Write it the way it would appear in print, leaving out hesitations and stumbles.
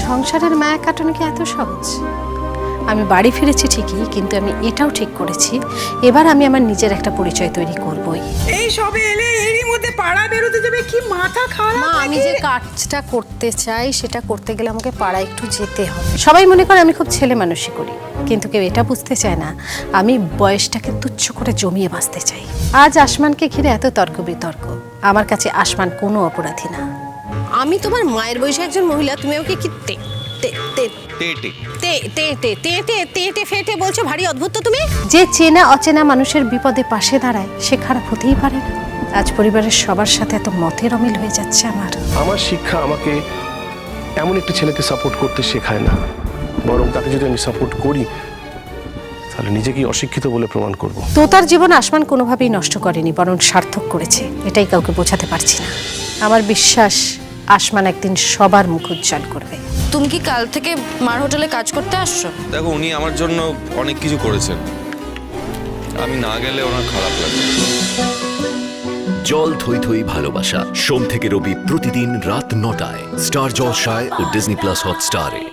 সংসারের মায়া কাটানো কি এত সহজ? আমি বাড়ি ফিরেছি ঠিকই, কিন্তু আমি এটাও ঠিক করেছি এবার আমি আমার নিজের একটা পরিচয় তৈরি করবই। এই সবে এলে এরই মধ্যে পাড়া বেরোতে যাবে, কি মাথা খারাপ। মা, আমি যে কাজটা করতে চাই সেটা করতে গেলে আমাকে পাড়া একটু যেতে হবে। সবাই মনে করে আমি খুব ছেলে মানুষই করি, কিন্তু কেউ এটা বুঝতে চায় না আমি বয়সটাকে তুচ্ছ করে জমিয়ে বাঁচতে চাই। আজ আসমানকে ঘিরে এত তর্ক বিতর্ক, আমার কাছে আসমান কোনো অপরাধী না। আমি তোমার মায়ের বয়সী একজন মহিলা, তুমি ওকে কি ফেটে বলছো? ভারী অদ্ভুত তো তুমি। যে চেনা অচেনা মানুষের বিপদে পাশে দাঁড়ায় সে খারাপ হতেই পারে না। আজ পরিবারের সবার সাথে এত মতের অমিল হয়ে যাচ্ছে আমার শিক্ষা আমাকে এমন একটা ছেলেকে সাপোর্ট করতে শেখায় না, বরং তাকে যদি আমি সাপোর্ট করি তাহলে নিজেকেই অশিক্ষিত বলে প্রমাণ করব। তোতার জীবন আসমান কোনোভাবেই নষ্ট করেনি, বরং সার্থক করেছে। এটাই কাউকে বোঝাতে পারছি না। আমার বিশ্বাস আসমান একদিন সবার মুখ উজ্জ্বল করবে। তুমি কি কাল থেকে মার হোটেলে কাজ করতে আসছো? দেখো, উনি আমার জন্য অনেক কিছু করেছেন, আমি না গেলে ওনার খারাপ লাগে। জল থই থই ভালোবাসা, সোম থেকে রবি প্রতিদিন রাত ৯টায় স্টার জলসায় ও ডিজনি প্লাস হটস্টারে।